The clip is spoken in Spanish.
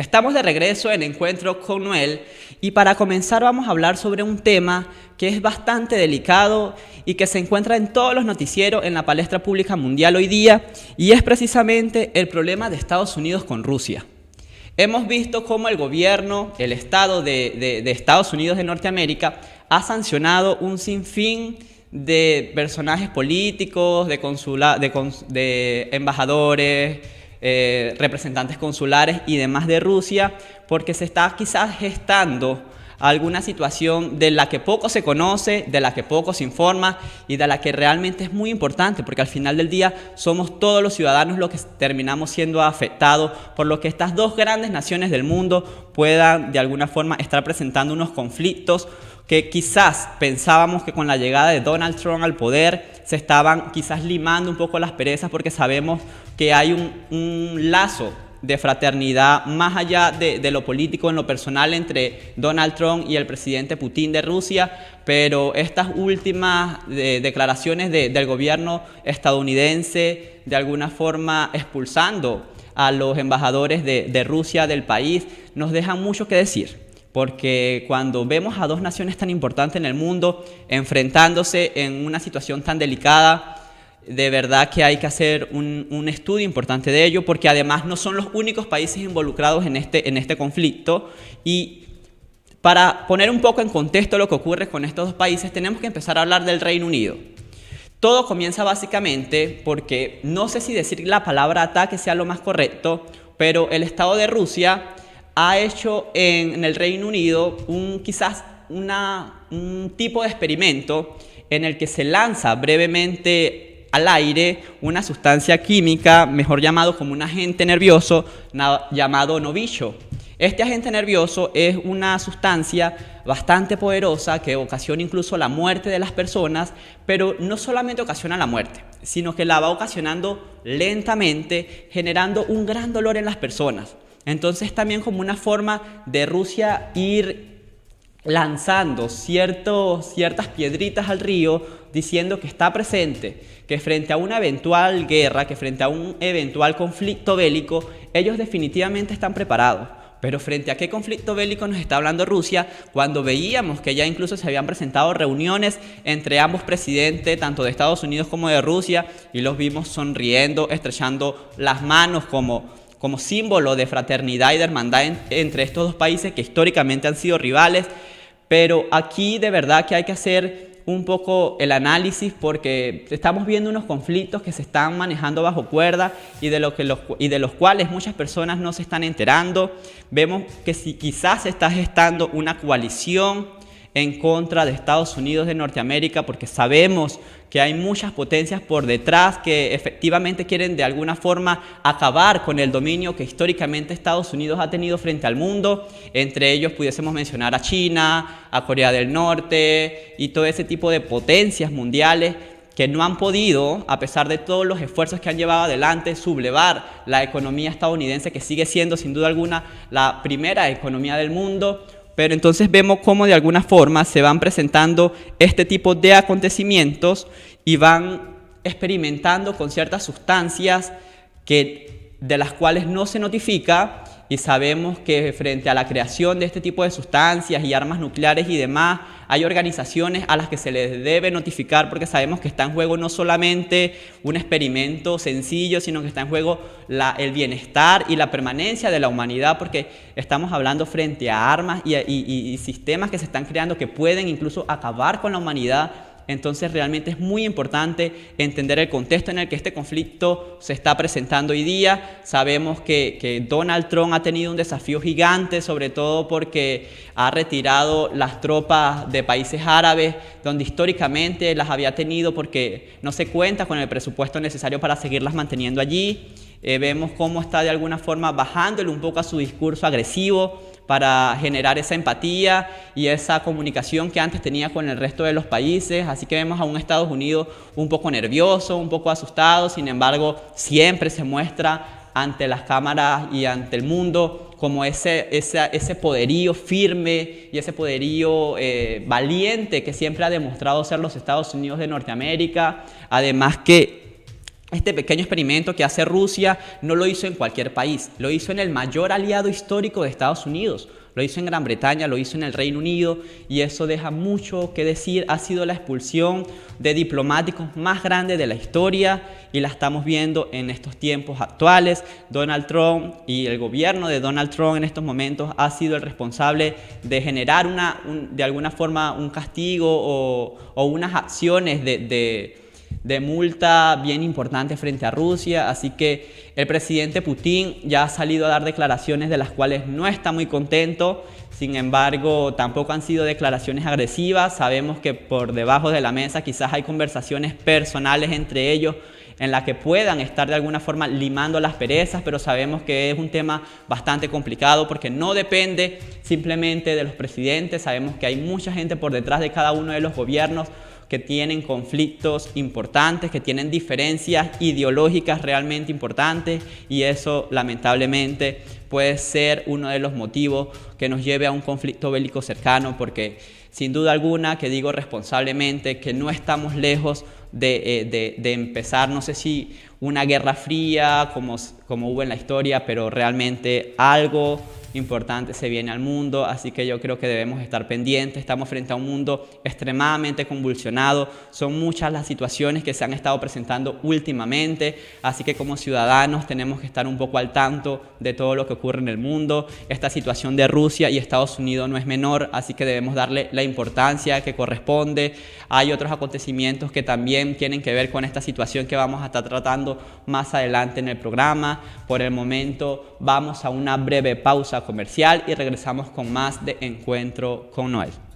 Estamos de regreso en Encuentro con Noel y para comenzar vamos a hablar sobre un tema que es bastante delicado y que se encuentra en todos los noticieros en la palestra pública mundial hoy día, y es precisamente el problema de Estados Unidos con Rusia. Hemos visto cómo el gobierno, el Estado de Estados Unidos de Norteamérica ha sancionado un sinfín de personajes políticos, de embajadores, representantes consulares y demás de Rusia, porque se está quizás gestando alguna situación de la que poco se conoce, de la que poco se informa y de la que realmente es muy importante, porque al final del día somos todos los ciudadanos los que terminamos siendo afectados por lo que estas dos grandes naciones del mundo puedan de alguna forma estar presentando unos conflictos que quizás pensábamos que con la llegada de Donald Trump al poder se estaban quizás limando un poco las perezas, porque sabemos que hay un lazo de fraternidad más allá de lo político, en lo personal, entre Donald Trump y el presidente Putin de Rusia, pero estas últimas declaraciones del gobierno estadounidense, de alguna forma expulsando a los embajadores de Rusia del país, nos dejan mucho que decir. Porque cuando vemos a dos naciones tan importantes en el mundo enfrentándose en una situación tan delicada, de verdad que hay que hacer un estudio importante de ello, porque además no son los únicos países involucrados en este conflicto. Y para poner un poco en contexto lo que ocurre con estos dos países, tenemos que empezar a hablar del Reino Unido. Todo comienza básicamente porque, no sé si decir la palabra ataque sea lo más correcto, pero el Estado de Rusia ha hecho en el Reino Unido quizás un tipo de experimento en el que se lanza brevemente al aire una sustancia química, mejor llamado como un agente nervioso, llamado novillo. Este agente nervioso es una sustancia bastante poderosa que ocasiona incluso la muerte de las personas, pero no solamente ocasiona la muerte, sino que la va ocasionando lentamente, generando un gran dolor en las personas. Entonces también como una forma de Rusia ir lanzando ciertas piedritas al río, diciendo que está presente, que frente a una eventual guerra, que frente a un eventual conflicto bélico, ellos definitivamente están preparados. Pero frente a qué conflicto bélico nos está hablando Rusia, cuando veíamos que ya incluso se habían presentado reuniones entre ambos presidentes, tanto de Estados Unidos como de Rusia, y los vimos sonriendo, estrechando las manos como símbolo de fraternidad y de hermandad entre estos dos países que históricamente han sido rivales. Pero aquí de verdad que hay que hacer un poco el análisis, porque estamos viendo unos conflictos que se están manejando bajo cuerda y de los cuales muchas personas no se están enterando. Vemos que si quizás se está gestando una coalición en contra de Estados Unidos de Norteamérica, porque sabemos que hay muchas potencias por detrás que efectivamente quieren de alguna forma acabar con el dominio que históricamente Estados Unidos ha tenido frente al mundo. Entre ellos pudiésemos mencionar a China, a Corea del Norte y todo ese tipo de potencias mundiales que no han podido, a pesar de todos los esfuerzos que han llevado adelante, sublevar la economía estadounidense, que sigue siendo sin duda alguna la primera economía del mundo. Pero entonces vemos cómo de alguna forma se van presentando este tipo de acontecimientos y van experimentando con ciertas sustancias de las cuales no se notifica, y sabemos que frente a la creación de este tipo de sustancias y armas nucleares y demás, hay organizaciones a las que se les debe notificar, porque sabemos que está en juego no solamente un experimento sencillo, sino que está en juego el bienestar y la permanencia de la humanidad, porque estamos hablando frente a armas y sistemas que se están creando que pueden incluso acabar con la humanidad. Entonces realmente es muy importante entender el contexto en el que este conflicto se está presentando hoy día. Sabemos que Donald Trump ha tenido un desafío gigante, sobre todo porque ha retirado las tropas de países árabes, donde históricamente las había tenido, porque no se cuenta con el presupuesto necesario para seguirlas manteniendo allí. Vemos cómo está de alguna forma bajándole un poco a su discurso agresivo para generar esa empatía y esa comunicación que antes tenía con el resto de los países. Así que vemos a un Estados Unidos un poco nervioso, un poco asustado. Sin embargo, siempre se muestra ante las cámaras y ante el mundo como ese poderío firme y ese poderío valiente que siempre ha demostrado ser los Estados Unidos de Norteamérica. Además que Este pequeño experimento que hace Rusia no lo hizo en cualquier país, lo hizo en el mayor aliado histórico de Estados Unidos, lo hizo en Gran Bretaña, lo hizo en el Reino Unido, y eso deja mucho que decir. Ha sido la expulsión de diplomáticos más grande de la historia y la estamos viendo en estos tiempos actuales. Donald Trump y el gobierno de Donald Trump en estos momentos ha sido el responsable de generar de alguna forma un castigo o unas acciones de multa bien importante frente a Rusia. Así que el presidente Putin ya ha salido a dar declaraciones de las cuales no está muy contento. Sin embargo, tampoco han sido declaraciones agresivas. Sabemos que por debajo de la mesa quizás hay conversaciones personales entre ellos en la que puedan estar de alguna forma limando las perezas, pero sabemos que es un tema bastante complicado porque no depende simplemente de los presidentes. Sabemos que hay mucha gente por detrás de cada uno de los gobiernos que tienen conflictos importantes, que tienen diferencias ideológicas realmente importantes, y eso lamentablemente puede ser uno de los motivos que nos lleve a un conflicto bélico cercano, porque sin duda alguna, que digo responsablemente, que no estamos lejos de empezar, no sé si una guerra fría como hubo en la historia, pero realmente algo importante se viene al mundo. Así que yo creo que debemos estar pendientes. Estamos frente a un mundo extremadamente convulsionado. Son muchas las situaciones que se han estado presentando últimamente, así que como ciudadanos tenemos que estar un poco al tanto de todo lo que ocurre en el mundo. Esta situación de Rusia y Estados Unidos no es menor, así que debemos darle la importancia que corresponde. Hay otros acontecimientos que también tienen que ver con esta situación que vamos a estar tratando más adelante en el programa. Por el momento vamos a una breve pausa comercial y regresamos con más de Encuentro con Noel.